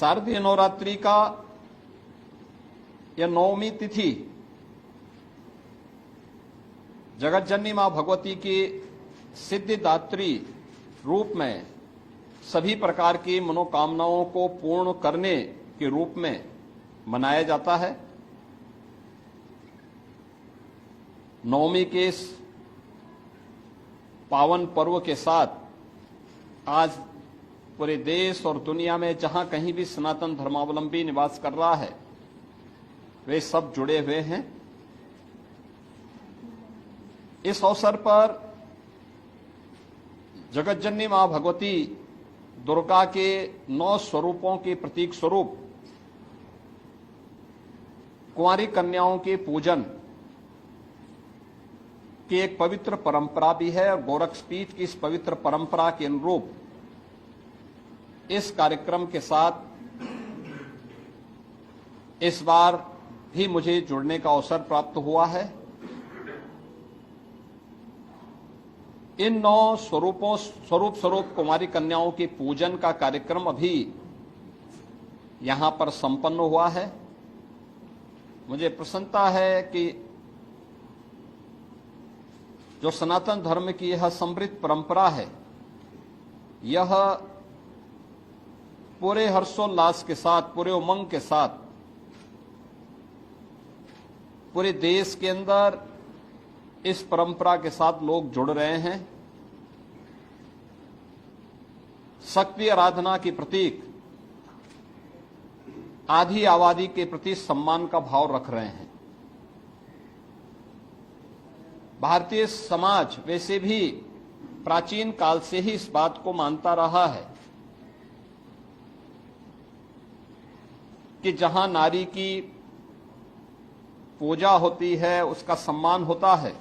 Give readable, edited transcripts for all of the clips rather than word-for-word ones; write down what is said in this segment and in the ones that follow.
शारदीय नवरात्रि का यह 9वीं तिथि जगत जननी मां भगवती की सिद्धिदात्री रूप में सभी प्रकार की मनोकामनाओं को पूर्ण करने के रूप में मनाया जाता है। नवमी के इस पावन पर्व के साथ आज पूरे देश और दुनिया में जहां कहीं भी सनातन धर्मावलंबी निवास कर रहा है वे सब जुड़े हुए हैं। इस अवसर पर जगत जननी मां भगवती दुर्गा के 9 स्वरूपों के प्रतीक स्वरूप कुंवारी कन्याओं के पूजन की एक पवित्र परंपरा भी है और गोरक्षपीठ की इस पवित्र परंपरा के अनुरूप इस कार्यक्रम के साथ इस बार भी मुझे जुड़ने का अवसर प्राप्त हुआ है। इन 9 स्वरूप कुमारी कन्याओं के पूजन का कार्यक्रम अभी यहां पर संपन्न हुआ है। मुझे प्रसन्नता है कि जो सनातन धर्म की यह समृद्ध परंपरा है यह पूरे हर्षोल्लास के साथ, पूरे उमंग के साथ पूरे देश के अंदर इस परंपरा के साथ लोग जुड़ रहे हैं। शक्ति आराधना के प्रतीक आधी आबादी के प्रति सम्मान का भाव रख रहे हैं। भारतीय समाज वैसे भी प्राचीन काल से ही इस बात को मानता रहा है कि जहां नारी की पूजा होती है, उसका सम्मान होता है,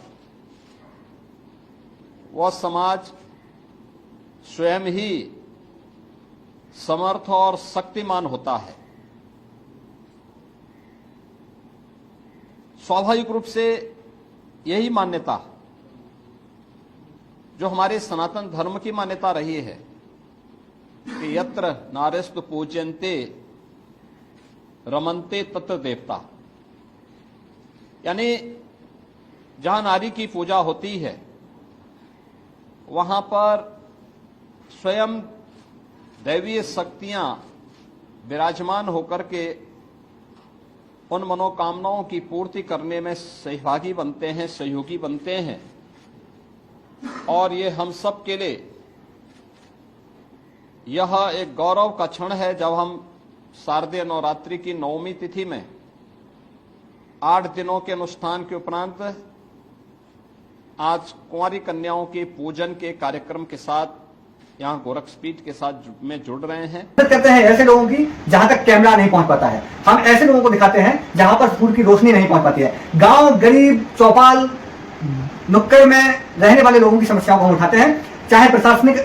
वह समाज स्वयं ही समर्थ और शक्तिमान होता है। स्वाभाविक रूप से यही मान्यता जो हमारे सनातन धर्म की मान्यता रही है कि यत्र नारेस्तु पूज्यन्ते रमन्ते तत्र देवता, यानी जहां नारी की पूजा होती है वहां पर स्वयं दैवीय शक्तियां विराजमान होकर के उन मनोकामनाओं की पूर्ति करने में सहभागी बनते हैं, सहयोगी बनते हैं। और ये हम सब के लिए यह एक गौरव का क्षण है जब हम शारदीय नवरात्रि की 9वीं तिथि में 8 दिनों के अनुष्ठान के उपरांत आज कुंवारी कन्याओं के पूजन के कार्यक्रम के साथ यहाँ गोरक्षपीठ के साथ में जुड़ रहे हैं। करते हैं ऐसे लोगों की जहां तक कैमरा नहीं पहुंच पाता है। हम ऐसे लोगों को दिखाते हैं जहां पर सूर्य की रोशनी नहीं पहुंच पाती है। गांव, गरीब, चौपाल, नुक्कड़ में रहने वाले लोगों की समस्याओं को हम उठाते हैं, चाहे प्रशासनिक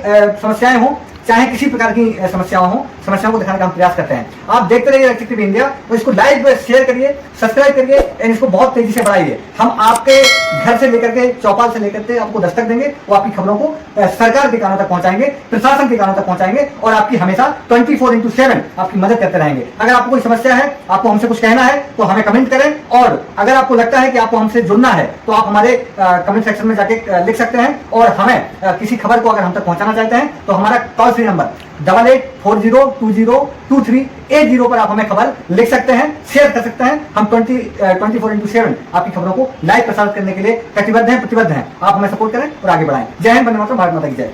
समस्याएं हो, चाहे किसी प्रकार की समस्याओं को दिखाने का हम प्रयास करते हैं। आप देखते रहिए इलेक्ट्रिक टीवी इंडिया, तो इसको लाइक शेयर करिए, सब्सक्राइब करिए और इसको बहुत तेजी से बढ़ाइए। हम आपके घर से लेकर के, चौपाल से लेकर के आपको दस्तक देंगे, वो आपकी खबरों को सरकार के कानों तक पहुंचाएंगे, प्रशासन के कानों तक पहुंचाएंगे और आपकी हमेशा 24/7 आपकी मदद करते रहेंगे। अगर आपको कोई समस्या है, आपको हमसे कुछ कहना है तो हमें कमेंट करें, और अगर आपको लगता है कि आपको हमसे जुड़ना है तो आप हमारे कमेंट सेक्शन में जाके लिख सकते हैं। और हमें किसी खबर को अगर हम तक पहुंचाना चाहते हैं तो हमारा टोल फ्री नंबर 8840202380 पर आप हमें खबर लिख सकते हैं, शेयर कर सकते हैं। हम 24/7 आपकी खबरों को लाइव प्रसारित करने के लिए प्रतिबद्ध हैं। आप हमें सपोर्ट करें और आगे बढ़ाएं। जय हिंद, वंदे मातरम, भारत माता की जय।